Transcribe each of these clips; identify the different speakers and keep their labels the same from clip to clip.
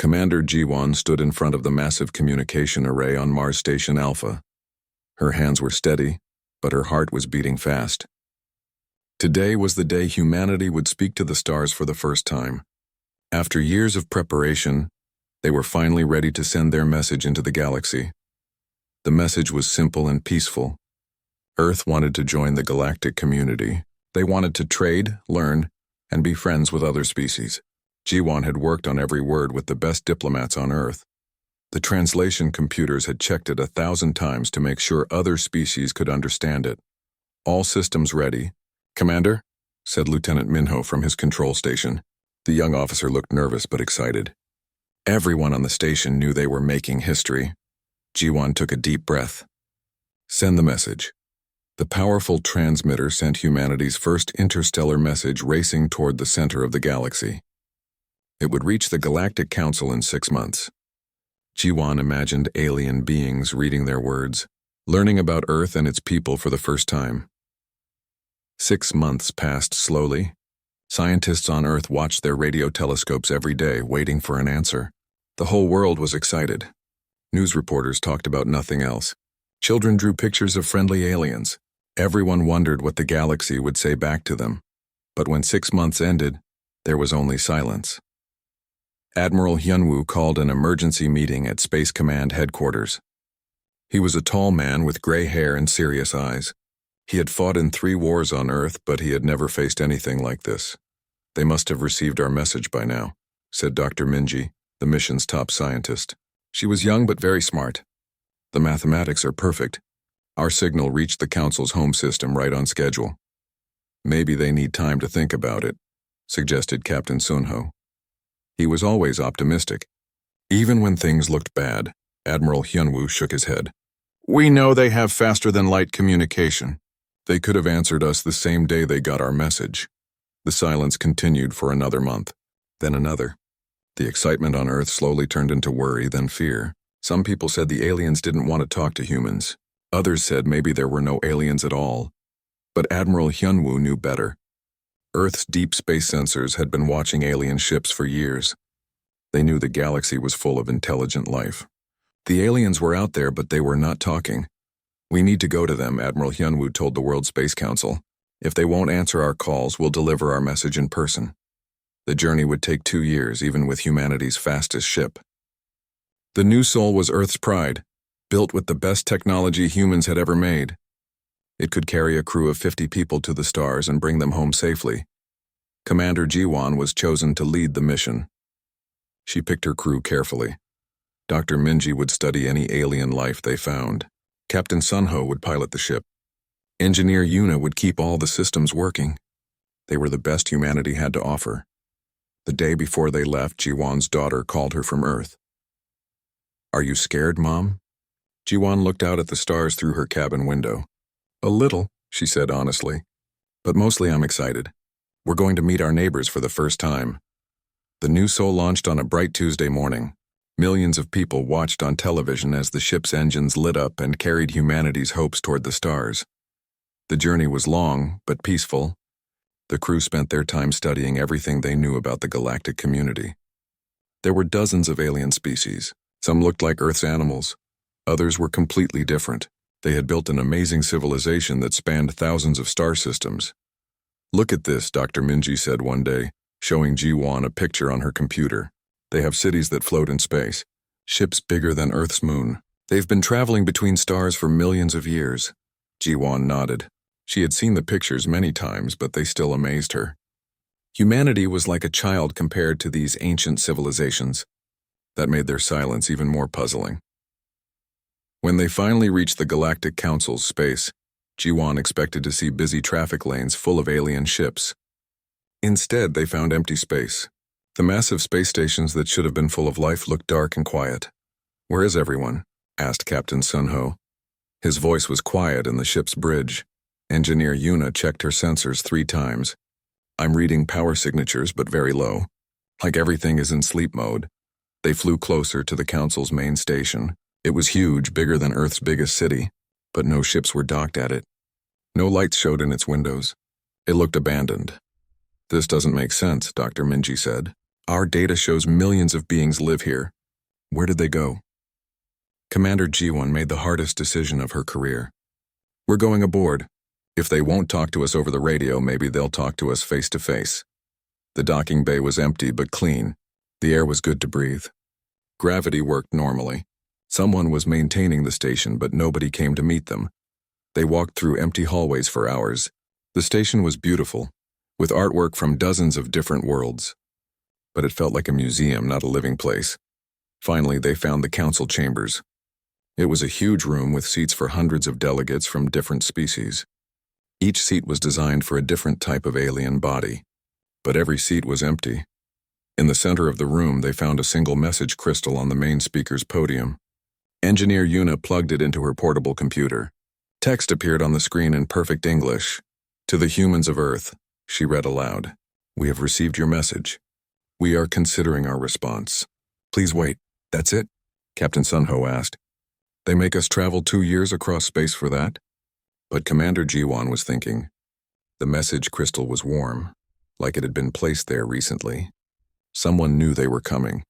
Speaker 1: Commander Jiwon stood in front of the massive communication array on Mars Station Alpha. Her hands were steady, but her heart was beating fast. Today was the day humanity would speak to the stars for the first time. After years of preparation, they were finally ready to send their message into the galaxy. The message was simple and peaceful. Earth wanted to join the galactic community. They wanted to trade, learn, and be friends with other species. Jiwon had worked on every word with the best diplomats on Earth. The translation computers had checked it 1,000 times to make sure other species could understand it. All systems ready. "Commander," said Lieutenant Minho from his control station. The young officer looked nervous but excited. Everyone on the station knew they were making history. Jiwon took a deep breath. "Send the message." The powerful transmitter sent humanity's first interstellar message racing toward the center of the galaxy. It would reach the Galactic Council in 6 months. Jiwon imagined alien beings reading their words, learning about Earth and its people for the first time. 6 months passed slowly. Scientists on Earth watched their radio telescopes every day, waiting for an answer. The whole world was excited. News reporters talked about nothing else. Children drew pictures of friendly aliens. Everyone wondered what the galaxy would say back to them. But when 6 months ended, there was only silence. Admiral Hyunwoo called an emergency meeting at Space Command headquarters. He was a tall man with gray hair and serious eyes. He had fought in 3 wars on Earth, but he had never faced anything like this. "They must have received our message by now," said Dr. Minji, the mission's top scientist. She was young but very smart. "The mathematics are perfect. Our signal reached the Council's home system right on schedule." "Maybe they need time to think about it," suggested Captain Sunho. He was always optimistic. Even when things looked bad, Admiral Hyunwoo shook his head. "We know they have faster-than-light communication. They could have answered us the same day they got our message." The silence continued for another month, then another. The excitement on Earth slowly turned into worry, then fear. Some people said the aliens didn't want to talk to humans. Others said maybe there were no aliens at all. But Admiral Hyunwoo knew better. Earth's deep space sensors had been watching alien ships for years. They knew the galaxy was full of intelligent life. The aliens were out there, but they were not talking. "We need to go to them," Admiral Hyunwoo told the World Space Council. "If they won't answer our calls, we'll deliver our message in person." The journey would take 2 years, even with humanity's fastest ship. The new Sol was Earth's pride, built with the best technology humans had ever made. It could carry a crew of 50 people to the stars and bring them home safely. Commander Jiwon was chosen to lead the mission. She picked her crew carefully. Dr. Minji would study any alien life they found. Captain Sunho would pilot the ship. Engineer Yuna would keep all the systems working. They were the best humanity had to offer. The day before they left, Jiwon's daughter called her from Earth. "Are you scared, Mom?" Jiwon looked out at the stars through her cabin window. "A little," she said honestly. "But mostly I'm excited. We're going to meet our neighbors for the first time." The new Sol launched on a bright Tuesday morning. Millions of people watched on television as the ship's engines lit up and carried humanity's hopes toward the stars. The journey was long, but peaceful. The crew spent their time studying everything they knew about the galactic community. There were dozens of alien species. Some looked like Earth's animals. Others were completely different. They had built an amazing civilization that spanned thousands of star systems. "Look at this," Dr. Minji said one day, showing Jiwon a picture on her computer. "They have cities that float in space, ships bigger than Earth's moon. They've been traveling between stars for millions of years." Jiwon nodded. She had seen the pictures many times, but they still amazed her. Humanity was like a child compared to these ancient civilizations. That made their silence even more puzzling. When they finally reached the Galactic Council's space, Jiwon expected to see busy traffic lanes full of alien ships. Instead, they found empty space. The massive space stations that should have been full of life looked dark and quiet. "Where is everyone?" asked Captain Sunho. His voice was quiet in the ship's bridge. Engineer Yuna checked her sensors 3 times. "I'm reading power signatures, but very low. Like everything is in sleep mode." They flew closer to the Council's main station. It was huge, bigger than Earth's biggest city, but no ships were docked at it. No lights showed in its windows. It looked abandoned. "This doesn't make sense," Dr. Minji said. Our data shows millions of beings live here. Where did they go? Commander G1 made the hardest decision of her career. We're going aboard. If they won't talk to us over the radio, maybe they'll talk to us face to face. The docking bay was empty but clean. The air was good to breathe. Gravity worked normally. Someone was maintaining the station, but nobody came to meet them. They walked through empty hallways for hours. The station was beautiful, with artwork from dozens of different worlds. But it felt like a museum, not a living place. Finally, they found the council chambers. It was a huge room with seats for hundreds of delegates from different species. Each seat was designed for a different type of alien body, but every seat was empty. In the center of the room, they found a single message crystal on the main speaker's podium. Engineer Yuna plugged it into her portable computer. Text appeared on the screen in perfect English. To the humans of Earth, she read aloud. We have received your message. We are considering our response. Please wait. That's it? Captain Sunho asked. They make us travel 2 years across space for that? But Commander G1 was thinking. The message crystal was warm, like it had been placed there recently. Someone knew they were coming.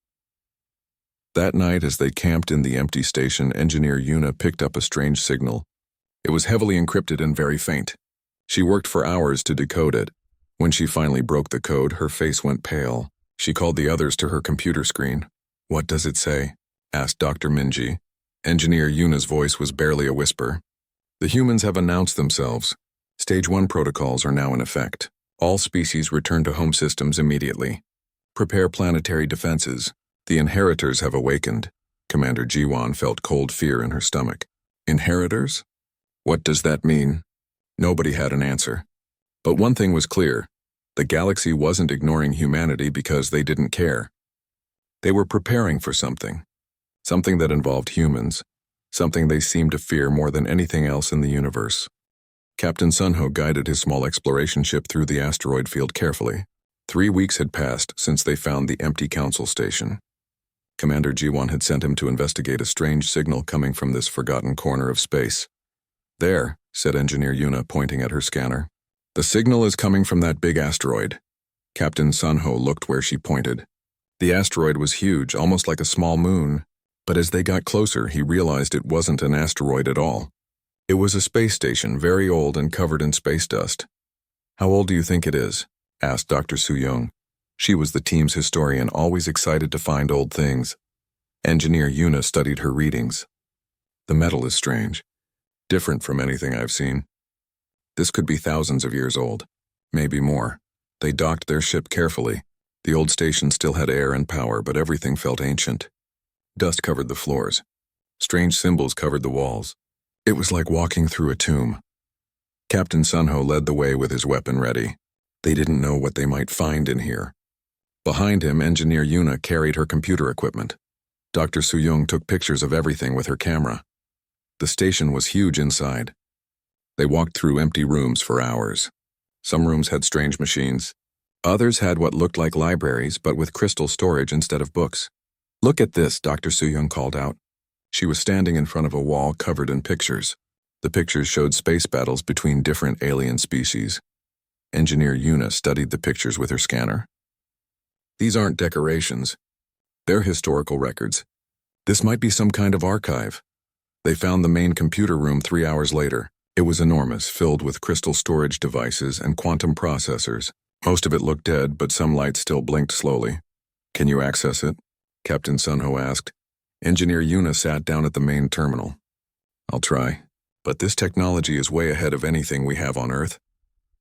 Speaker 1: That night, as they camped in the empty station, Engineer Yuna picked up a strange signal. It was heavily encrypted and very faint. She worked for hours to decode it. When she finally broke the code, her face went pale. She called the others to her computer screen. What does it say? Asked Dr. Minji. Engineer Yuna's voice was barely a whisper. The humans have announced themselves. Stage 1 protocols are now in effect. All species return to home systems immediately. Prepare planetary defenses. The inheritors have awakened. Commander G1 felt cold fear in her stomach. Inheritors? What does that mean? Nobody had an answer. But one thing was clear. The galaxy wasn't ignoring humanity because they didn't care. They were preparing for something. Something that involved humans. Something they seemed to fear more than anything else in the universe. Captain Sunho guided his small exploration ship through the asteroid field carefully. 3 weeks had passed since they found the empty council station. Commander G1 had sent him to investigate a strange signal coming from this forgotten corner of space. There, said Engineer Yuna, pointing at her scanner. The signal is coming from that big asteroid. Captain Sunho looked where she pointed. The asteroid was huge, almost like a small moon. But as they got closer, he realized it wasn't an asteroid at all. It was a space station, very old and covered in space dust. How old do you think it is? Asked Dr. Su-young. She was the team's historian, always excited to find old things. Engineer Yuna studied her readings. The metal is strange. Different from anything I've seen. This could be thousands of years old. Maybe more. They docked their ship carefully. The old station still had air and power, but everything felt ancient. Dust covered the floors. Strange symbols covered the walls. It was like walking through a tomb. Captain Sunho led the way with his weapon ready. They didn't know what they might find in here. Behind him, Engineer Yuna carried her computer equipment. Dr. Su-young took pictures of everything with her camera. The station was huge inside. They walked through empty rooms for hours. Some rooms had strange machines. Others had what looked like libraries, but with crystal storage instead of books. Look at this, Dr. Su-young called out. She was standing in front of a wall covered in pictures. The pictures showed space battles between different alien species. Engineer Yuna studied the pictures with her scanner. These aren't decorations. They're historical records. This might be some kind of archive. They found the main computer room 3 hours later. It was enormous, filled with crystal storage devices and quantum processors. Most of it looked dead, but some lights still blinked slowly. Can you access it? Captain Sunho asked. Engineer Yuna sat down at the main terminal. I'll try, but this technology is way ahead of anything we have on Earth.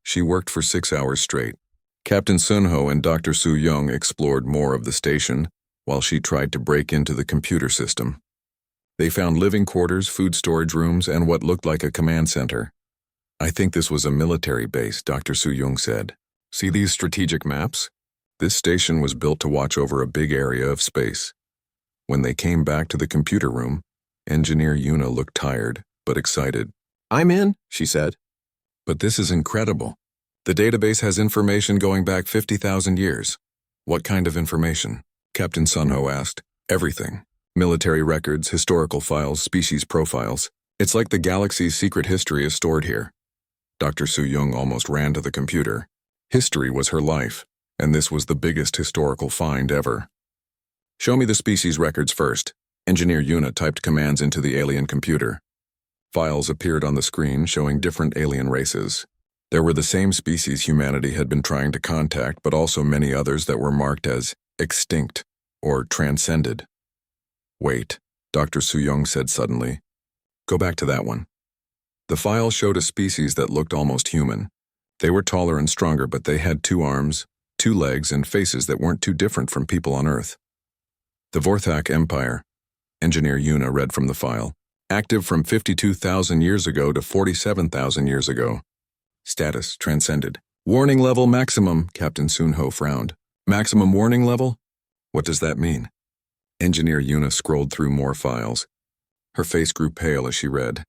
Speaker 1: She worked for 6 hours straight. Captain Sunho and Dr. Su-young explored more of the station, while she tried to break into the computer system. They found living quarters, food storage rooms, and what looked like a command center. I think this was a military base, Dr. Su-young said. See these strategic maps? This station was built to watch over a big area of space. When they came back to the computer room, Engineer Yuna looked tired, but excited. I'm in, she said. But this is incredible. The database has information going back 50,000 years. What kind of information? Captain Sunho asked. Everything. Military records, historical files, species profiles. It's like the galaxy's secret history is stored here. Dr. Su-young almost ran to the computer. History was her life. And this was the biggest historical find ever. "Show me the species records first." Engineer Yuna typed commands into the alien computer. Files appeared on the screen showing different alien races. There were the same species humanity had been trying to contact, but also many others that were marked as extinct or transcended. "Wait," Dr. Suyong said suddenly. "Go back to that one." The file showed a species that looked almost human. They were taller and stronger, but they had 2 arms, 2 legs, and faces that weren't too different from people on Earth. "The Vorthak Empire," Engineer Yuna read from the file. "Active from 52,000 years ago to 47,000 years ago. Status transcended. Warning level maximum," Captain Sunho frowned. "Maximum warning level? What does that mean?" Engineer Yuna scrolled through more files. Her face grew pale as she read.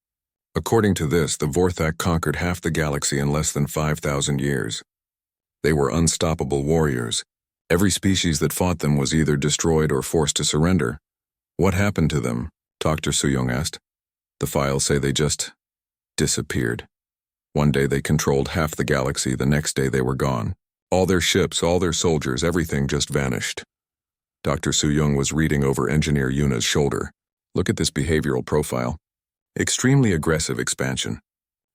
Speaker 1: According to this, the Vorthak conquered half the galaxy in less than 5,000 years. They were unstoppable warriors. Every species that fought them was either destroyed or forced to surrender. "What happened to them?" Dr. Suyong asked. "The files say they just disappeared. One day they controlled half the galaxy, the next day they were gone. All their ships, all their soldiers, everything just vanished." Dr. Suyong was reading over Engineer Yuna's shoulder. "Look at this behavioral profile. Extremely aggressive expansion.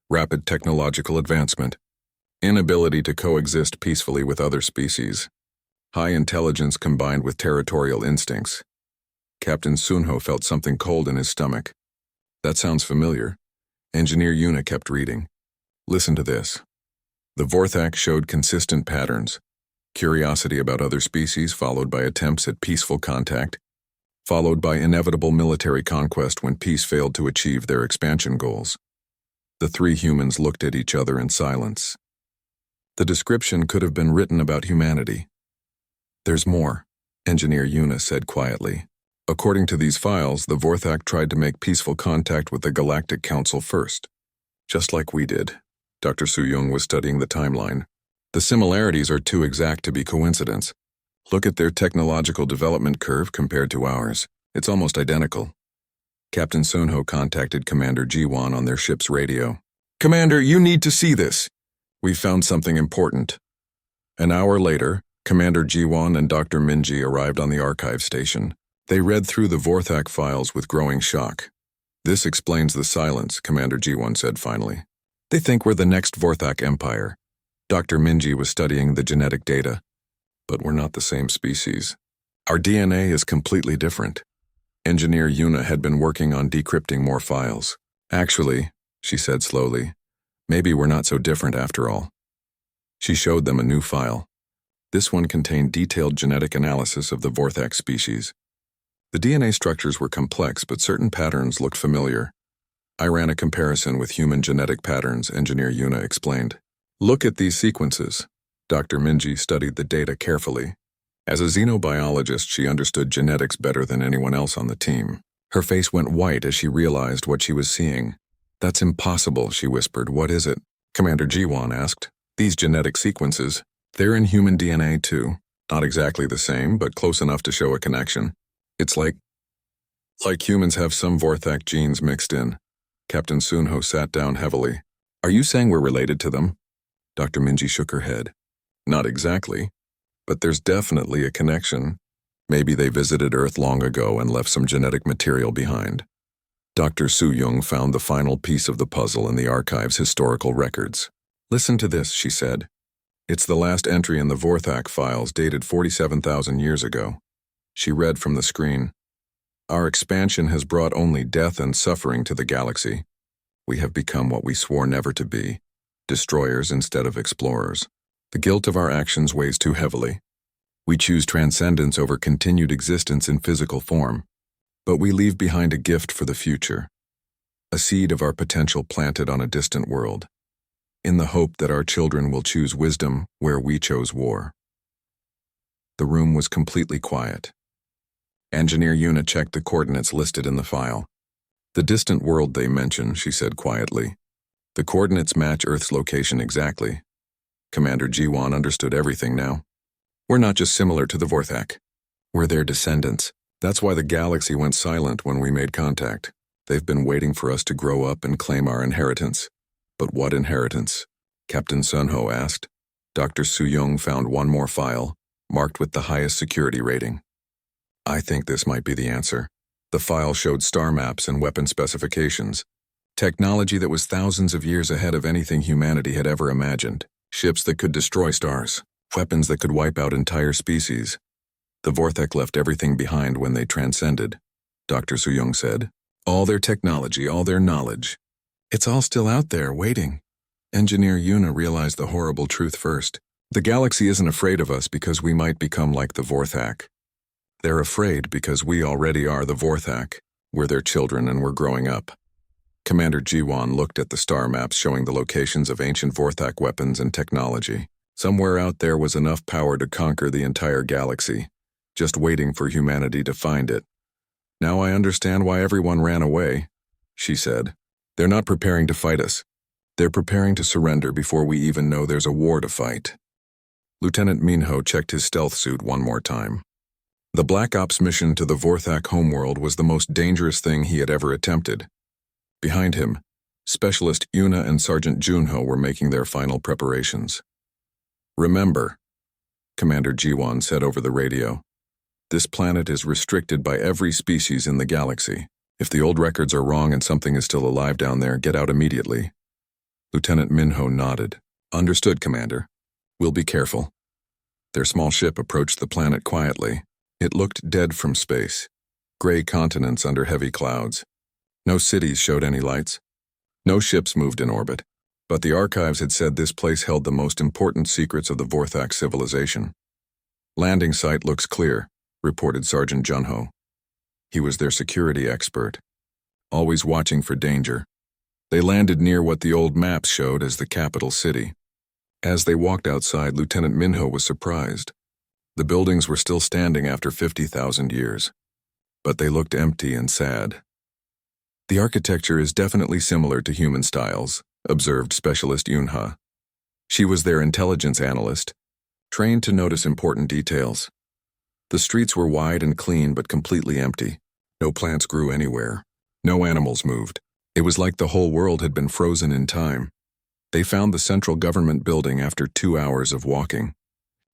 Speaker 1: Rapid technological advancement. Inability to coexist peacefully with other species. High intelligence combined with territorial instincts." Captain Sunho felt something cold in his stomach. "That sounds familiar." Engineer Yuna kept reading. "Listen to this. The Vorthak showed consistent patterns. Curiosity about other species followed by attempts at peaceful contact, followed by inevitable military conquest when peace failed to achieve their expansion goals." The 3 humans looked at each other in silence. The description could have been written about humanity. "There's more," Engineer Yuna said quietly. "According to these files, the Vorthak tried to make peaceful contact with the Galactic Council first. Just like we did." Dr. Suyong was studying the timeline. "The similarities are too exact to be coincidence. Look at their technological development curve compared to ours. It's almost identical." Captain Sunho contacted Commander Jiwon on their ship's radio. "Commander, you need to see this. We've found something important." An hour later, Commander Jiwon and Dr. Minji arrived on the archive station. They read through the Vorthak files with growing shock. "This explains the silence," Commander Jiwon said finally. "They think we're the next Vorthak Empire." Dr. Minji was studying the genetic data. "But we're not the same species. Our DNA is completely different." Engineer Yuna had been working on decrypting more files. "Actually," she said slowly, "maybe we're not so different after all." She showed them a new file. This one contained detailed genetic analysis of the Vorthak species. The DNA structures were complex, but certain patterns looked familiar. "I ran a comparison with human genetic patterns," Engineer Yuna explained. "Look at these sequences." Dr. Minji studied the data carefully. As a xenobiologist, she understood genetics better than anyone else on the team. Her face went white as she realized what she was seeing. "That's impossible," she whispered. "What is it?" Commander Jiwon asked. "These genetic sequences, they're in human DNA too. Not exactly the same, but close enough to show a connection. It's like humans have some Vorthak genes mixed in." Captain Sunho sat down heavily. "Are you saying we're related to them?" Dr. Minji shook her head. "Not exactly, but there's definitely a connection. Maybe they visited Earth long ago and left some genetic material behind." Dr. Suyong found the final piece of the puzzle in the archive's historical records. "Listen to this," she said. "It's the last entry in the Vorthak files dated 47,000 years ago." She read from the screen. "Our expansion has brought only death and suffering to the galaxy. We have become what we swore never to be, destroyers instead of explorers. The guilt of our actions weighs too heavily. We choose transcendence over continued existence in physical form, but we leave behind a gift for the future, a seed of our potential planted on a distant world, in the hope that our children will choose wisdom where we chose war." The room was completely quiet. Engineer Yuna checked the coordinates listed in the file. "The distant world they mention," she said quietly. "The coordinates match Earth's location exactly." Commander Jiwon understood everything now. "We're not just similar to the Vorthak. We're their descendants. That's why the galaxy went silent when we made contact. They've been waiting for us to grow up and claim our inheritance." "But what inheritance?" Captain Sunho asked. Dr. Soo-young found one more file, marked with the highest security rating. I think this might be the answer. The file showed star maps and weapon specifications, technology that was thousands of years ahead of anything humanity had ever imagined. Ships that could destroy stars, weapons that could wipe out entire species. The Vorthak left everything behind when they transcended, Dr. Soo-young said. All their technology, all their knowledge. It's all still out there, waiting. Engineer Yuna realized the horrible truth first. The galaxy isn't afraid of us because we might become like the Vorthak. They're afraid because we already are the Vorthak. We're their children and we're growing up. Commander Jiwon looked at the star maps showing the locations of ancient Vorthak weapons and technology. Somewhere out there was enough power to conquer the entire galaxy, just waiting for humanity to find it. Now I understand why everyone ran away, she said. They're not preparing to fight us. They're preparing to surrender before we even know there's a war to fight. Lieutenant Minho checked his stealth suit one more time. The Black Ops mission to the Vorthak homeworld was the most dangerous thing he had ever attempted. Behind him, Specialist Yuna and Sergeant Junho were making their final preparations. Remember, Commander Jiwon said over the radio, this planet is restricted by every species in the galaxy. If the old records are wrong and something is still alive down there, get out immediately. Lieutenant Minho nodded. Understood, Commander. We'll be careful. Their small ship approached the planet quietly. It looked dead from space. Gray continents under heavy clouds. No cities showed any lights. No ships moved in orbit. But the archives had said this place held the most important secrets of the Vorthak civilization. Landing site looks clear, reported Sergeant Junho. He was their security expert, always watching for danger. They landed near what the old maps showed as the capital city. As they walked outside, Lieutenant Minho was surprised. The buildings were still standing after 50,000 years, but they looked empty and sad. The architecture is definitely similar to human styles, observed Specialist Yunha. She was their intelligence analyst, trained to notice important details. The streets were wide and clean but completely empty. No plants grew anywhere. No animals moved. It was like the whole world had been frozen in time. They found the central government building after 2 hours of walking.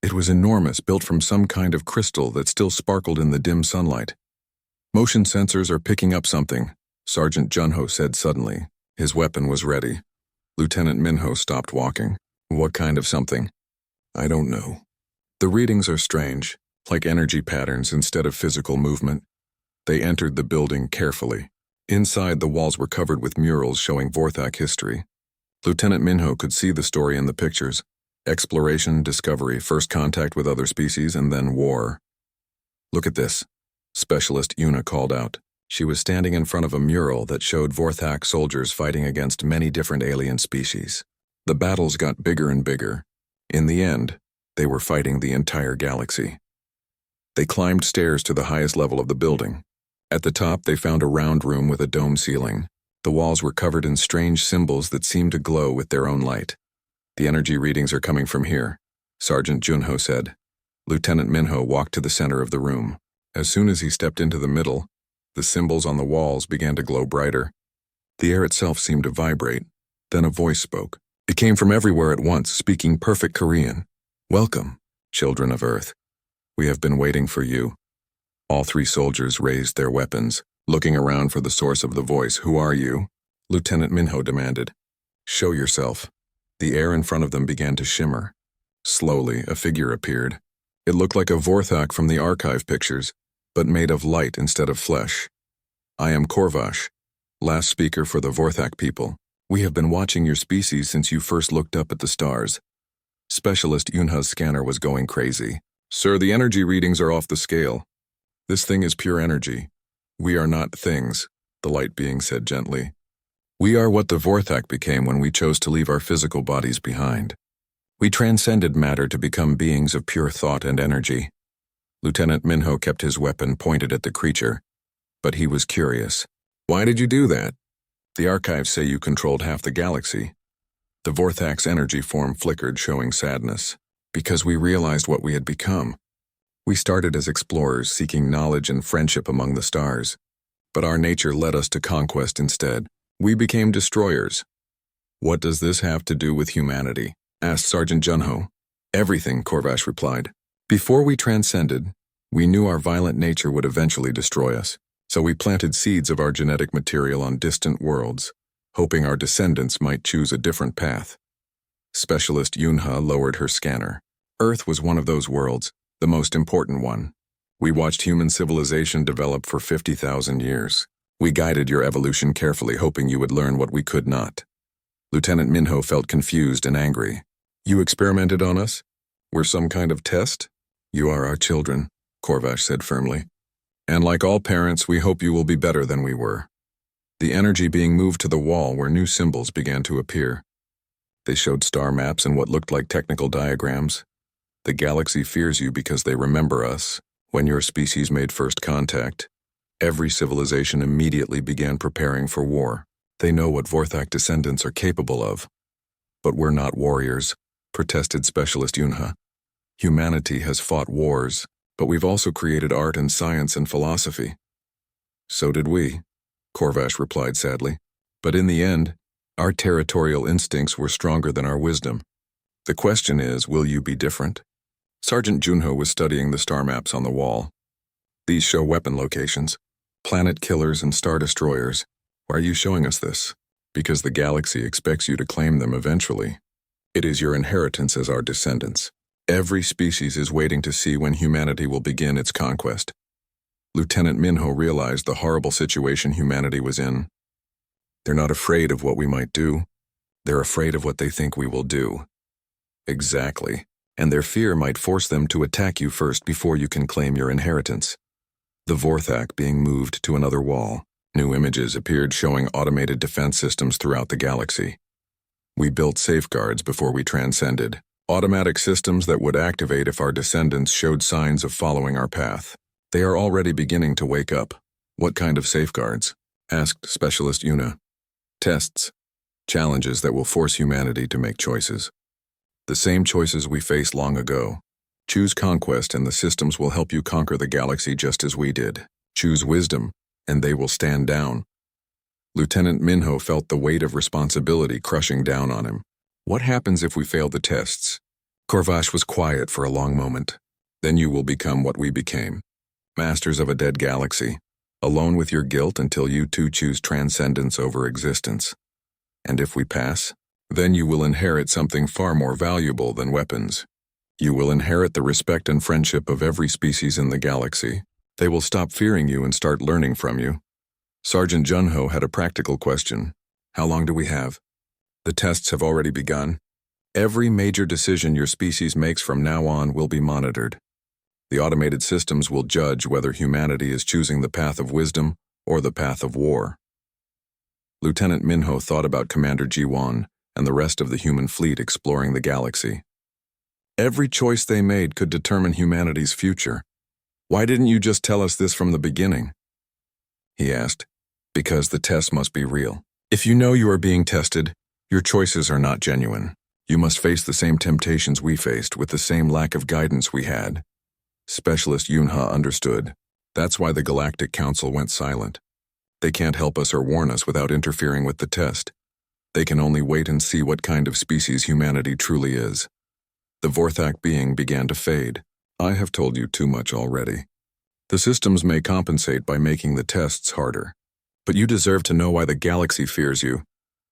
Speaker 1: It was enormous, built from some kind of crystal that still sparkled in the dim sunlight. Motion sensors are picking up something, Sergeant Junho said suddenly. His weapon was ready. Lieutenant Minho stopped walking. What kind of something? I don't know. The readings are strange, like energy patterns instead of physical movement. They entered the building carefully. Inside, the walls were covered with murals showing Vorthak history. Lieutenant Minho could see the story in the pictures. Exploration, discovery, first contact with other species, and then war. Look at this, Specialist Yuna called out. She was standing in front of a mural that showed Vorthak soldiers fighting against many different alien species. The battles got bigger and bigger. In the end, they were fighting the entire galaxy. They climbed stairs to the highest level of the building. At the top, they found a round room with a dome ceiling. The walls were covered in strange symbols that seemed to glow with their own light. The energy readings are coming from here, Sergeant Junho said. Lieutenant Minho walked to the center of the room. As soon as he stepped into the middle, the symbols on the walls began to glow brighter. The air itself seemed to vibrate. Then a voice spoke. It came from everywhere at once, speaking perfect Korean. Welcome, children of Earth. We have been waiting for you. All 3 soldiers raised their weapons, looking around for the source of the voice. Who are you? Lieutenant Minho demanded. Show yourself. The air in front of them began to shimmer. Slowly, a figure appeared. It looked like a Vorthak from the archive pictures, but made of light instead of flesh. I am Korvash, last speaker for the Vorthak people. We have been watching your species since you first looked up at the stars. Specialist Yunha's scanner was going crazy. Sir, the energy readings are off the scale. This thing is pure energy. We are not things, the light being said gently. We are what the Vorthak became when we chose to leave our physical bodies behind. We transcended matter to become beings of pure thought and energy. Lieutenant Minho kept his weapon pointed at the creature, but he was curious. Why did you do that? The archives say you controlled half the galaxy. The Vorthak's energy form flickered, showing sadness. Because we realized what we had become. We started as explorers, seeking knowledge and friendship among the stars. But our nature led us to conquest instead. We became destroyers. What does this have to do with humanity? Asked Sergeant Junho. Everything, Corvash replied. Before we transcended, we knew our violent nature would eventually destroy us, so we planted seeds of our genetic material on distant worlds, hoping our descendants might choose a different path. Specialist Yunha lowered her scanner. Earth was one of those worlds, the most important one. We watched human civilization develop for 50,000 years. We guided your evolution carefully, hoping you would learn what we could not. Lieutenant Minho felt confused and angry. You experimented on us? We're some kind of test? You are our children, Corvash said firmly. And like all parents, we hope you will be better than we were. The energy being moved to the wall where new symbols began to appear. They showed star maps and what looked like technical diagrams. The galaxy fears you because they remember us. When your species made first contact, every civilization immediately began preparing for war. They know what Vorthak descendants are capable of. But we're not warriors, protested Specialist Yunha. Humanity has fought wars, but we've also created art and science and philosophy. So did we, Corvash replied sadly. But in the end, our territorial instincts were stronger than our wisdom. The question is, will you be different? Sergeant Junho was studying the star maps on the wall. These show weapon locations, planet killers and star destroyers. Why are you showing us this? Because the galaxy expects you to claim them eventually. It is your inheritance as our descendants. Every species is waiting to see when humanity will begin its conquest. Lieutenant Minho realized the horrible situation humanity was in. They're not afraid of what we might do. They're afraid of what they think we will do. Exactly. And their fear might force them to attack you first before you can claim your inheritance. The Vorthak being moved to another wall. New images appeared showing automated defense systems throughout the galaxy. We built safeguards before we transcended. Automatic systems that would activate if our descendants showed signs of following our path. They are already beginning to wake up. What kind of safeguards? Asked Specialist Yuna. Tests. Challenges that will force humanity to make choices. The same choices we faced long ago. Choose conquest and the systems will help you conquer the galaxy just as we did. Choose wisdom, and they will stand down. Lieutenant Minho felt the weight of responsibility crushing down on him. What happens if we fail the tests? Corvash was quiet for a long moment. Then you will become what we became. Masters of a dead galaxy, alone with your guilt until you too choose transcendence over existence. And if we pass, then you will inherit something far more valuable than weapons. You will inherit the respect and friendship of every species in the galaxy. They will stop fearing you and start learning from you. Sergeant Junho had a practical question. How long do we have? The tests have already begun. Every major decision your species makes from now on will be monitored. The automated systems will judge whether humanity is choosing the path of wisdom or the path of war. Lieutenant Minho thought about Commander Jiwan and the rest of the human fleet exploring the galaxy. Every choice they made could determine humanity's future. Why didn't you just tell us this from the beginning? He asked. Because the test must be real. If you know you are being tested, your choices are not genuine. You must face the same temptations we faced with the same lack of guidance we had. Specialist Yunha understood. That's why the Galactic Council went silent. They can't help us or warn us without interfering with the test. They can only wait and see what kind of species humanity truly is. The Vorthak being began to fade. I have told you too much already. The systems may compensate by making the tests harder. But you deserve to know why the galaxy fears you.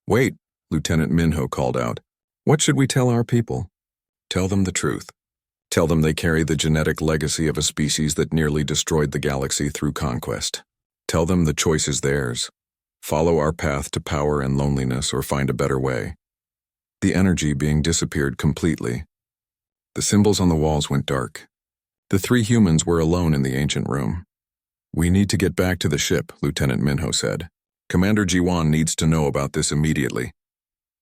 Speaker 1: Wait, Lieutenant Minho called out. What should we tell our people? Tell them the truth. Tell them they carry the genetic legacy of a species that nearly destroyed the galaxy through conquest. Tell them the choice is theirs. Follow our path to power and loneliness or find a better way. The energy being disappeared completely. The symbols on the walls went dark. The three humans were alone in the ancient room. We need to get back to the ship, Lieutenant Minho said. Commander Jiwan needs to know about this immediately.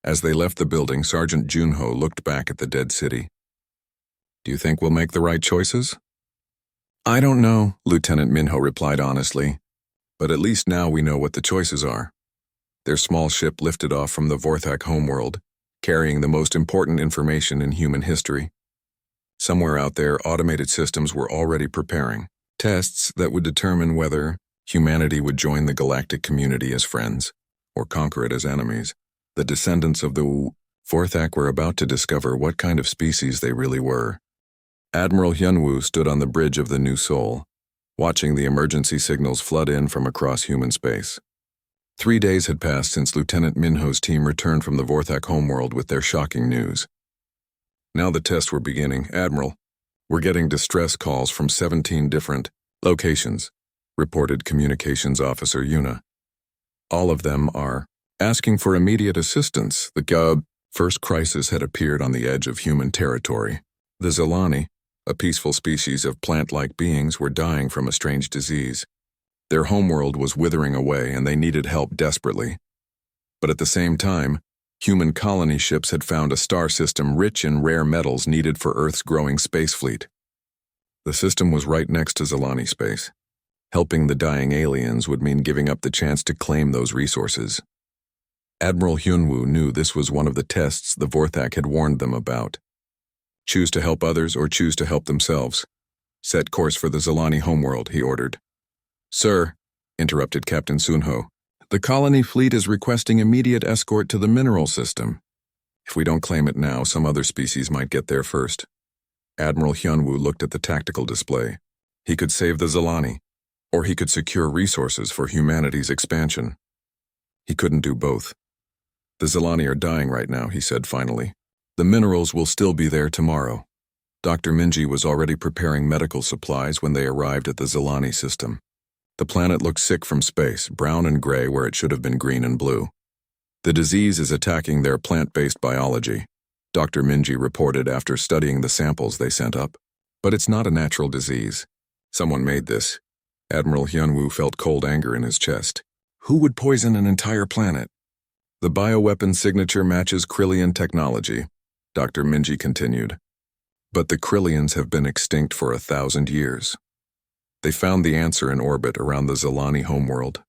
Speaker 1: As they left the building, Sergeant Junho looked back at the dead city. Do you think we'll make the right choices? I don't know, Lieutenant Minho replied honestly. But at least now we know what the choices are. Their small ship lifted off from the Vorthak homeworld, carrying the most important information in human history. Somewhere out there, automated systems were already preparing. Tests that would determine whether humanity would join the galactic community as friends or conquer it as enemies. The descendants of the Vorthak were about to discover what kind of species they really were. Admiral Hyunwoo stood on the bridge of the New Seoul, watching the emergency signals flood in from across human space. 3 days had passed since Lieutenant Minho's team returned from the Vorthak homeworld with their shocking news. Now the tests were beginning. Admiral, we're getting distress calls from 17 different locations, reported Communications Officer Yuna. All of them are asking for immediate assistance. The first crisis had appeared on the edge of human territory. The Zilani, a peaceful species of plant-like beings, were dying from a strange disease. Their homeworld was withering away and they needed help desperately. But at the same time, human colony ships had found a star system rich in rare metals needed for Earth's growing space fleet. The system was right next to Zilani space. Helping the dying aliens would mean giving up the chance to claim those resources. Admiral Hyunwoo knew this was one of the tests the Vorthak had warned them about. Choose to help others or choose to help themselves. Set course for the Zilani homeworld, he ordered. Sir, interrupted Captain Sunho, the colony fleet is requesting immediate escort to the mineral system. If we don't claim it now, some other species might get there first. Admiral Hyunwoo looked at the tactical display. He could save the Zilani, or he could secure resources for humanity's expansion. He couldn't do both. The Zilani are dying right now, he said finally. The minerals will still be there tomorrow. Dr. Minji was already preparing medical supplies when they arrived at the Zilani system. The planet looked sick from space, brown and gray where it should have been green and blue. The disease is attacking their plant-based biology, Dr. Minji reported after studying the samples they sent up. But it's not a natural disease. Someone made this. Admiral Hyunwoo felt cold anger in his chest. Who would poison an entire planet? The bioweapon signature matches Krillian technology, Dr. Minji continued. But the Krillians have been extinct for 1,000 years. They found the answer in orbit around the Zilani homeworld.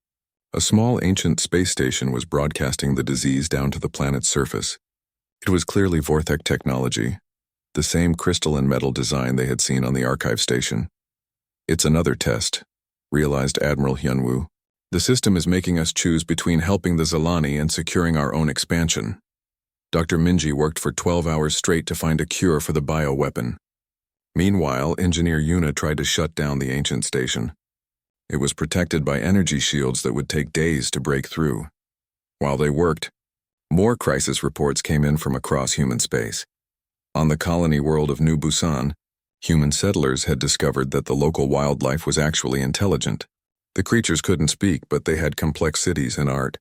Speaker 1: A small ancient space station was broadcasting the disease down to the planet's surface. It was clearly Vorthak technology, the same crystal and metal design they had seen on the archive station. It's another test, realized Admiral Hyunwoo. The system is making us choose between helping the Zilani and securing our own expansion. Dr. Minji worked for 12 hours straight to find a cure for the bioweapon. Meanwhile, Engineer Yuna tried to shut down the ancient station. It was protected by energy shields that would take days to break through. While they worked, more crisis reports came in from across human space. On the colony world of New Busan, human settlers had discovered that the local wildlife was actually intelligent. The creatures couldn't speak, but they had complex cities and art.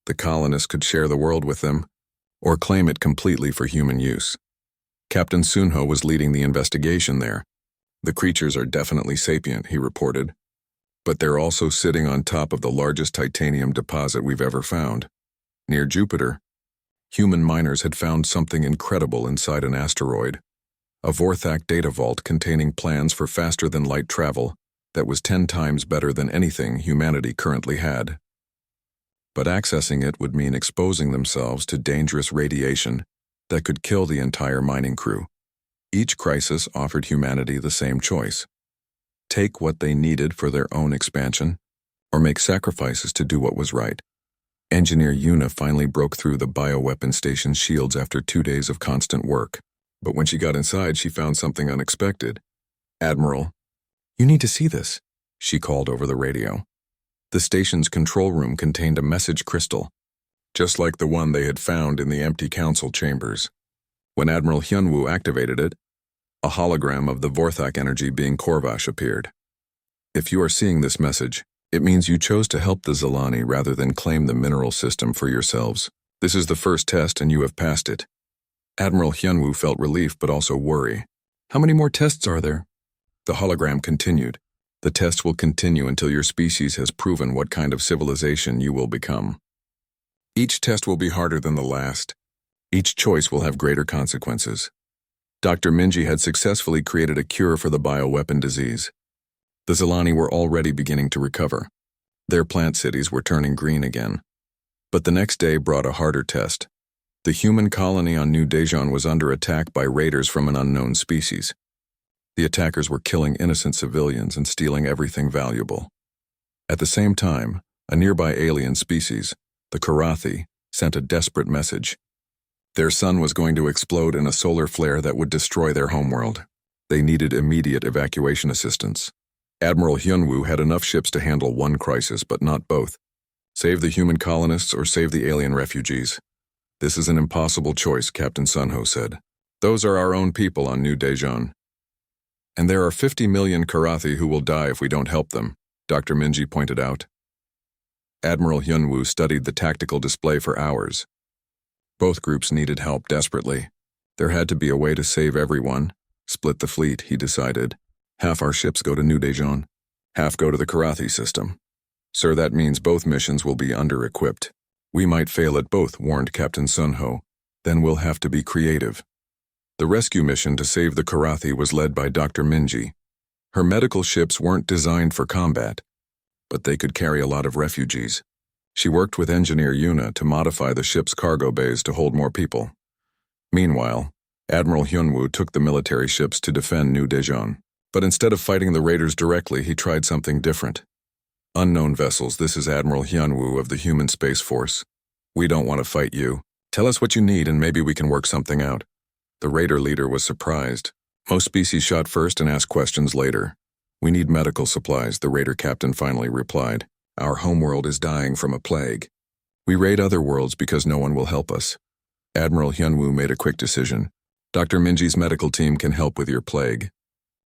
Speaker 1: The colonists could share the world with them, or claim it completely for human use. Captain Sunho was leading the investigation there. The creatures are definitely sapient, he reported. But they're also sitting on top of the largest titanium deposit we've ever found. Near Jupiter, human miners had found something incredible inside an asteroid. A Vorthak data vault containing plans for faster-than-light travel that was 10 times better than anything humanity currently had. But accessing it would mean exposing themselves to dangerous radiation that could kill the entire mining crew. Each crisis offered humanity the same choice. Take what they needed for their own expansion, or make sacrifices to do what was right. Engineer Yuna finally broke through the bioweapon station's shields after 2 days of constant work. But when she got inside, she found something unexpected. Admiral, you need to see this, she called over the radio. The station's control room contained a message crystal, just like the one they had found in the empty council chambers. When Admiral Hyunwoo activated it, a hologram of the Vorthak energy being Korvash appeared. If you are seeing this message, it means you chose to help the Zilani rather than claim the mineral system for yourselves. This is the first test and you have passed it. Admiral Hyunwoo felt relief but also worry. How many more tests are there? The hologram continued. The test will continue until your species has proven what kind of civilization you will become. Each test will be harder than the last. Each choice will have greater consequences. Dr. Minji had successfully created a cure for the bioweapon disease. The Zilani were already beginning to recover. Their plant cities were turning green again. But the next day brought a harder test. The human colony on New Daejeon was under attack by raiders from an unknown species. The attackers were killing innocent civilians and stealing everything valuable. At the same time, a nearby alien species, the Karathi, sent a desperate message. Their sun was going to explode in a solar flare that would destroy their homeworld. They needed immediate evacuation assistance. Admiral Hyunwoo had enough ships to handle one crisis, but not both. Save the human colonists or save the alien refugees. This is an impossible choice, Captain Sunho said. Those are our own people on New Daejeon. And there are 50 million Karathi who will die if we don't help them, Dr. Minji pointed out. Admiral Hyunwoo studied the tactical display for hours. Both groups needed help desperately. There had to be a way to save everyone. Split the fleet, he decided. Half our ships go to New Daejeon, half go to the Karathi system. Sir, that means both missions will be under-equipped. We might fail at both, warned Captain Sunho. Then we'll have to be creative. The rescue mission to save the Karathi was led by Dr. Minji. Her medical ships weren't designed for combat, but they could carry a lot of refugees. She worked with Engineer Yuna to modify the ship's cargo bays to hold more people. Meanwhile, Admiral Hyunwoo took the military ships to defend New Daejeon. But instead of fighting the raiders directly, he tried something different. Unknown vessels, this is Admiral Hyunwoo of the Human Space Force. We don't want to fight you. Tell us what you need and maybe we can work something out. The raider leader was surprised. Most species shot first and asked questions later. We need medical supplies, the raider captain finally replied. Our homeworld is dying from a plague. We raid other worlds because no one will help us. Admiral Hyunwoo made a quick decision. Dr. Minji's medical team can help with your plague.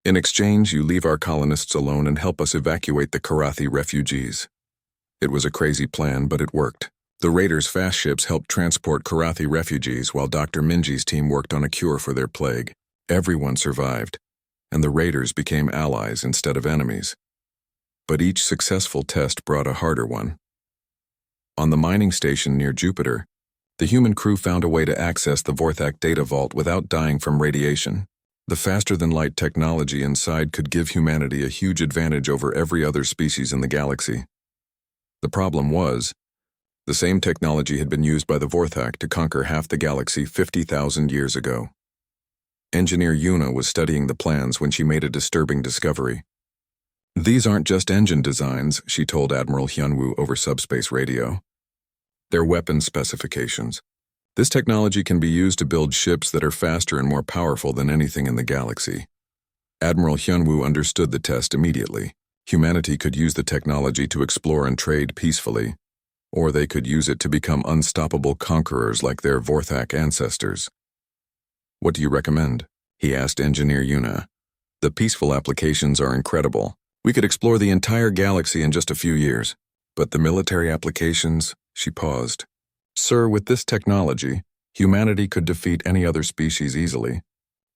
Speaker 1: In exchange, you leave our colonists alone and help us evacuate the Karathi refugees. It was a crazy plan, but it worked. The raiders' fast ships helped transport Karathi refugees while Dr. Minji's team worked on a cure for their plague. Everyone survived, and the raiders became allies instead of enemies. But each successful test brought a harder one. On the mining station near Jupiter, the human crew found a way to access the Vorthak data vault without dying from radiation. The faster-than-light technology inside could give humanity a huge advantage over every other species in the galaxy. The problem was, the same technology had been used by the Vorthak to conquer half the galaxy 50,000 years ago. Engineer Yuna was studying the plans when she made a disturbing discovery. These aren't just engine designs, she told Admiral Hyunwoo over subspace radio. They're weapons specifications. This technology can be used to build ships that are faster and more powerful than anything in the galaxy. Admiral Hyunwoo understood the test immediately. Humanity could use the technology to explore and trade peacefully, or they could use it to become unstoppable conquerors like their Vorthak ancestors. What do you recommend? He asked Engineer Yuna. The peaceful applications are incredible. We could explore the entire galaxy in just a few years. But the military applications, she paused. Sir, with this technology, humanity could defeat any other species easily.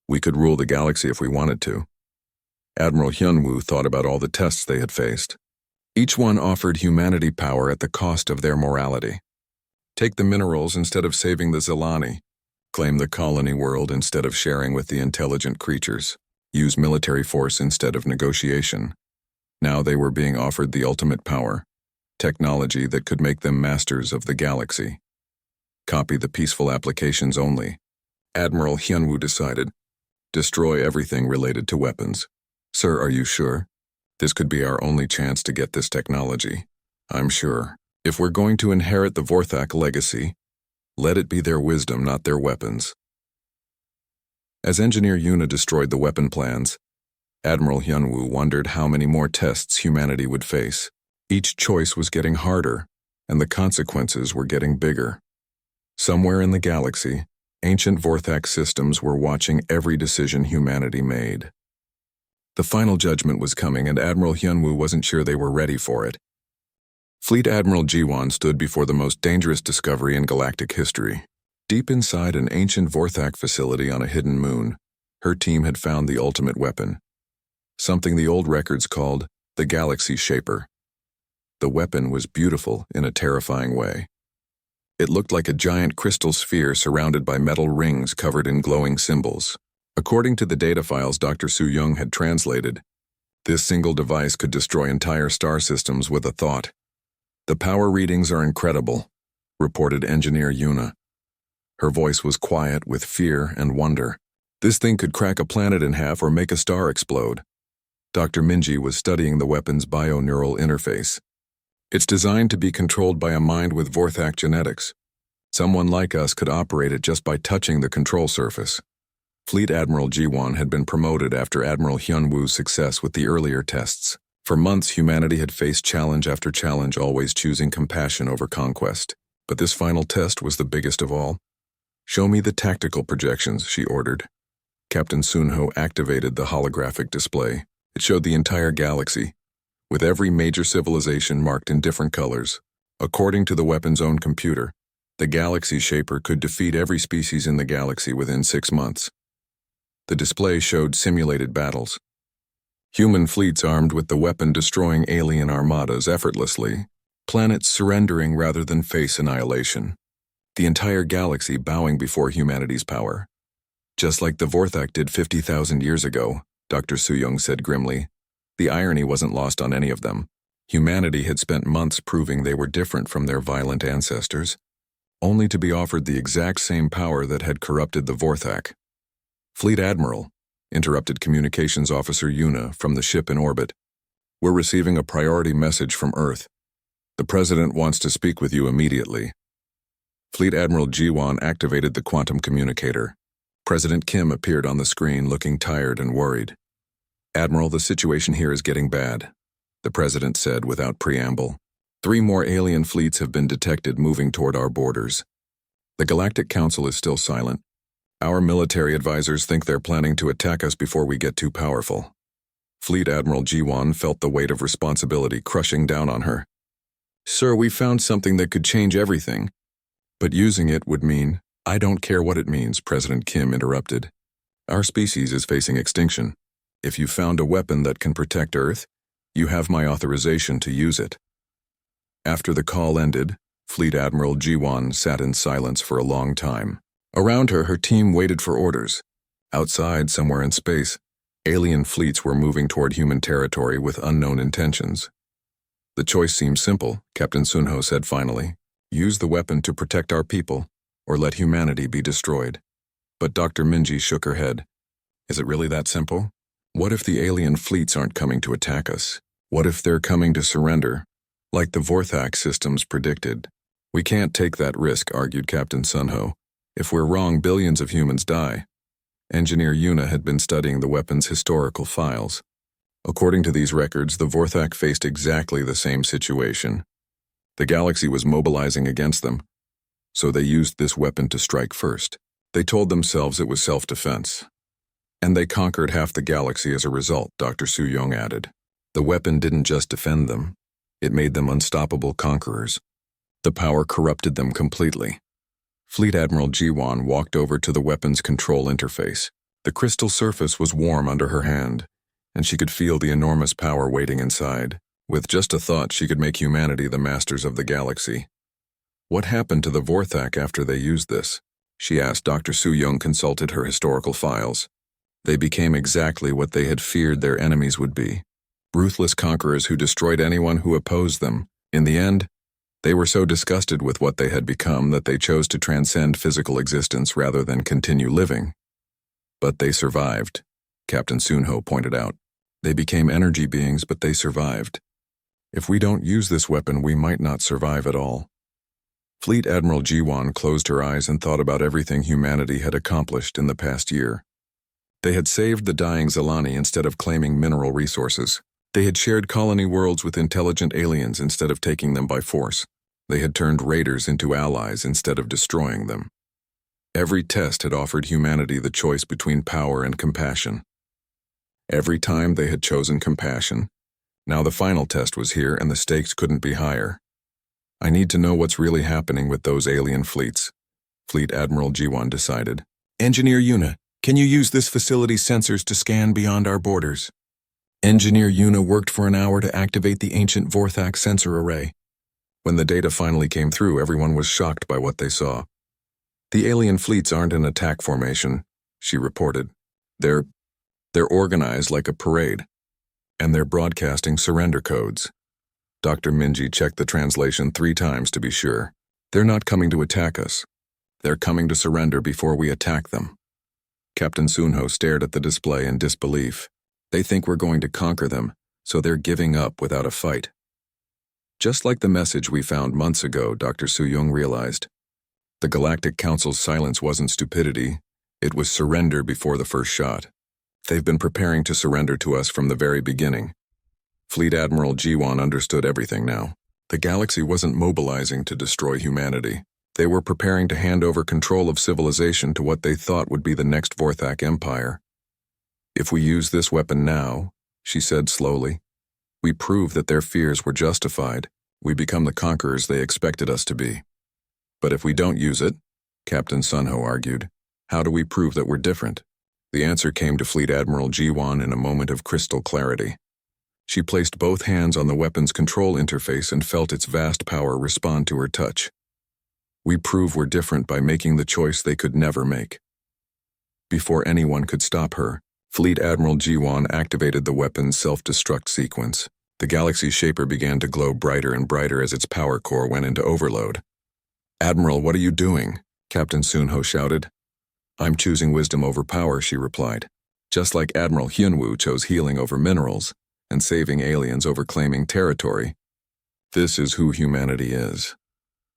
Speaker 1: We could rule the galaxy if we wanted to. Admiral Hyunwoo thought about all the tests they had faced. Each one offered humanity power at the cost of their morality. Take the minerals instead of saving the Zelani. Claim the colony world instead of sharing with the intelligent creatures. Use military force instead of negotiation. Now they were being offered the ultimate power, technology that could make them masters of the galaxy. Copy the peaceful applications only. Admiral Hyunwoo decided. Destroy everything related to weapons. Sir, are you sure? This could be our only chance to get this technology. I'm sure. If we're going to inherit the Vorthak legacy, let it be their wisdom, not their weapons. As Engineer Yuna destroyed the weapon plans, Admiral Hyunwoo wondered how many more tests humanity would face. Each choice was getting harder, and the consequences were getting bigger. Somewhere in the galaxy, ancient Vorthak systems were watching every decision humanity made. The final judgment was coming, and Admiral Hyunwoo wasn't sure they were ready for it. Fleet Admiral Jiwon stood before the most dangerous discovery in galactic history. Deep inside an ancient Vorthak facility on a hidden moon, her team had found the ultimate weapon. Something the old records called the Galaxy Shaper. The weapon was beautiful in a terrifying way. It looked like a giant crystal sphere surrounded by metal rings covered in glowing symbols. According to the data files Dr. Su-young had translated, this single device could destroy entire star systems with a thought. The power readings are incredible, reported Engineer Yuna. Her voice was quiet with fear and wonder. This thing could crack a planet in half or make a star explode. Dr. Minji was studying the weapon's bio-neural interface. It's designed to be controlled by a mind with Vorthak genetics. Someone like us could operate it just by touching the control surface. Fleet Admiral Jiwon had been promoted after Admiral Hyunwoo's success with the earlier tests. For months, humanity had faced challenge after challenge, always choosing compassion over conquest. But this final test was the biggest of all. "Show me the tactical projections," she ordered. Captain Sunho activated the holographic display. It showed the entire galaxy, with every major civilization marked in different colors. According to the weapon's own computer, the Galaxy Shaper could defeat every species in the galaxy within 6 months. The display showed simulated battles. Human fleets armed with the weapon destroying alien armadas effortlessly, planets surrendering rather than face annihilation. The entire galaxy bowing before humanity's power. "Just like the Vorthak did 50,000 years ago," Dr. Soo-young said grimly. The irony wasn't lost on any of them. Humanity had spent months proving they were different from their violent ancestors, only to be offered the exact same power that had corrupted the Vorthak. "Fleet Admiral," interrupted Communications Officer Yuna from the ship in orbit. "We're receiving a priority message from Earth. The President wants to speak with you immediately." Fleet Admiral Jiwon activated the quantum communicator. President Kim appeared on the screen looking tired and worried. "Admiral, the situation here is getting bad," the President said without preamble. 3 more alien fleets have been detected moving toward our borders. The Galactic Council is still silent. Our military advisors think they're planning to attack us before we get too powerful. Fleet Admiral Jiwon felt the weight of responsibility crushing down on her. "Sir, we found something that could change everything. But using it would mean—" "I don't care what it means," President Kim interrupted. "Our species is facing extinction. If you found a weapon that can protect Earth, you have my authorization to use it." After the call ended, Fleet Admiral Jiwon sat in silence for a long time. Around her, her team waited for orders. Outside, somewhere in space, alien fleets were moving toward human territory with unknown intentions. "The choice seems simple," Captain Sunho said finally. "Use the weapon to protect our people, or let humanity be destroyed." But Dr. Minji shook her head. "Is it really that simple? What if the alien fleets aren't coming to attack us? What if they're coming to surrender, like the Vorthak systems predicted?" "We can't take that risk," argued Captain Sunho. "If we're wrong, billions of humans die." Engineer Yuna had been studying the weapon's historical files. According to these records, the Vorthak faced exactly the same situation. The galaxy was mobilizing against them, so they used this weapon to strike first. They told themselves it was self-defense. "And they conquered half the galaxy as a result," Dr. Soo-young added. "The weapon didn't just defend them, it made them unstoppable conquerors. The power corrupted them completely." Fleet Admiral Jiwon walked over to the weapon's control interface. The crystal surface was warm under her hand, and she could feel the enormous power waiting inside. With just a thought, she could make humanity the masters of the galaxy. "What happened to the Vorthak after they used this?" she asked. Dr. Soo-young consulted her historical files. "They became exactly what they had feared their enemies would be. Ruthless conquerors who destroyed anyone who opposed them. In the end, they were so disgusted with what they had become that they chose to transcend physical existence rather than continue living. But they survived," Captain Sunho pointed out. "They became energy beings, but they survived. If we don't use this weapon, we might not survive at all." Fleet Admiral Jiwon closed her eyes and thought about everything humanity had accomplished in the past year. They had saved the dying Zelani instead of claiming mineral resources. They had shared colony worlds with intelligent aliens instead of taking them by force. They had turned raiders into allies instead of destroying them. Every test had offered humanity the choice between power and compassion. Every time they had chosen compassion. Now the final test was here and the stakes couldn't be higher. "I need to know what's really happening with those alien fleets," Fleet Admiral Jiwon decided. "Engineer Yuna, can you use this facility's sensors to scan beyond our borders?" Engineer Yuna worked for an hour to activate the ancient Vorthak sensor array. When the data finally came through, everyone was shocked by what they saw. "The alien fleets aren't in attack formation," she reported. They're organized like a parade, and they're broadcasting surrender codes." Dr. Minji checked the translation 3 times to be sure. "They're not coming to attack us. They're coming to surrender before we attack them." Captain Sunho stared at the display in disbelief. "They think we're going to conquer them, so they're giving up without a fight." Just like the message we found months ago, Dr. Soo-young realized. The Galactic Council's silence wasn't stupidity, it was surrender before the first shot. They've been preparing to surrender to us from the very beginning. Fleet Admiral Jiwan understood everything now. The galaxy wasn't mobilizing to destroy humanity. They were preparing to hand over control of civilization to what they thought would be the next Vorthak Empire. If we use this weapon now, she said slowly, we prove that their fears were justified. We become the conquerors they expected us to be. But if we don't use it, Captain Sunho argued, how do we prove that we're different? The answer came to Fleet Admiral Jiwan in a moment of crystal clarity. She placed both hands on the weapon's control interface and felt its vast power respond to her touch. We prove we're different by making the choice they could never make. Before anyone could stop her, Fleet Admiral Jiwan activated the weapon's self-destruct sequence. The galaxy shaper began to glow brighter and brighter as its power core went into overload. Admiral, what are you doing? Captain Sunho shouted. I'm choosing wisdom over power, she replied. Just like Admiral Hyunwoo chose healing over minerals and saving aliens over claiming territory. This is who humanity is.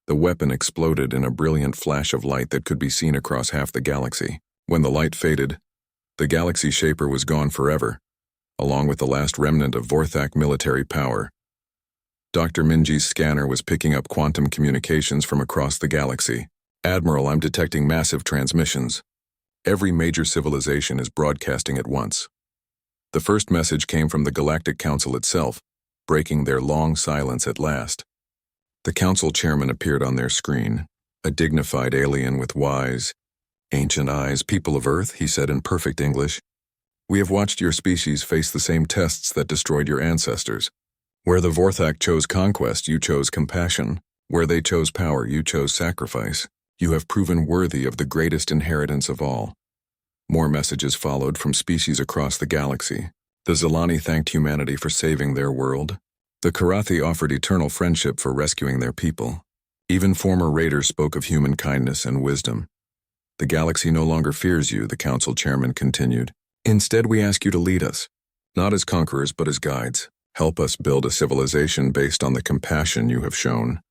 Speaker 1: The weapon exploded in a brilliant flash of light that could be seen across half the galaxy. When the light faded, the galaxy shaper was gone forever, along with the last remnant of Vorthak military power. Dr. Minji's scanner was picking up quantum communications from across the galaxy. Admiral, I'm detecting massive transmissions. Every major civilization is broadcasting at once. The first message came from the Galactic Council itself, breaking their long silence at last. The council chairman appeared on their screen, a dignified alien with wise, ancient eyes. People of Earth, he said in perfect English, we have watched your species face the same tests that destroyed your ancestors. Where the Vorthak chose conquest, you chose compassion. Where they chose power, you chose sacrifice. You have proven worthy of the greatest inheritance of all. More messages followed from species across the galaxy. The Zilani thanked humanity for saving their world. The Karathi offered eternal friendship for rescuing their people. Even former raiders spoke of human kindness and wisdom. The galaxy no longer fears you, the council chairman continued. Instead, we ask you to lead us, not as conquerors but as guides. Help us build a civilization based on the compassion you have shown.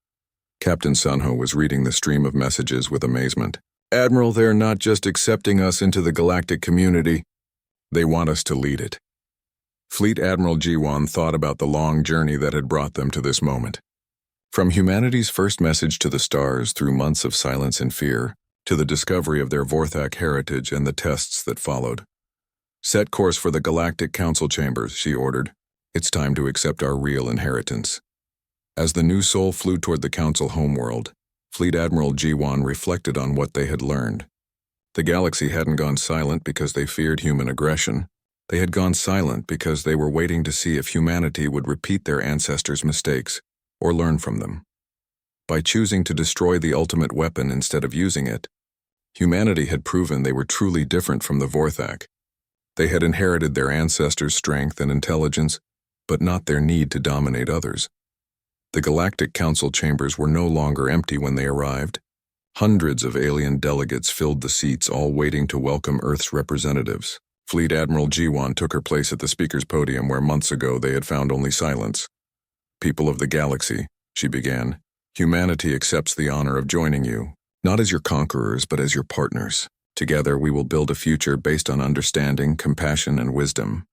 Speaker 1: Captain Sunho was reading the stream of messages with amazement. Admiral, they're not just accepting us into the galactic community. They want us to lead it. Fleet Admiral Jiwan thought about the long journey that had brought them to this moment. From humanity's first message to the stars through months of silence and fear, to the discovery of their Vorthak heritage and the tests that followed. Set course for the Galactic Council chambers, she ordered. It's time to accept our real inheritance. As the new soul flew toward the council homeworld, Fleet Admiral Jiwan reflected on what they had learned. The galaxy hadn't gone silent because they feared human aggression. They had gone silent because they were waiting to see if humanity would repeat their ancestors' mistakes or learn from them. By choosing to destroy the ultimate weapon instead of using it, humanity had proven they were truly different from the Vorthak. They had inherited their ancestors' strength and intelligence, but not their need to dominate others. The Galactic Council chambers were no longer empty when they arrived. Hundreds of alien delegates filled the seats, all waiting to welcome Earth's representatives. Fleet Admiral Jiwan took her place at the speaker's podium where months ago they had found only silence. People of the galaxy, she began, humanity accepts the honor of joining you, not as your conquerors but as your partners. Together we will build a future based on understanding, compassion, and wisdom.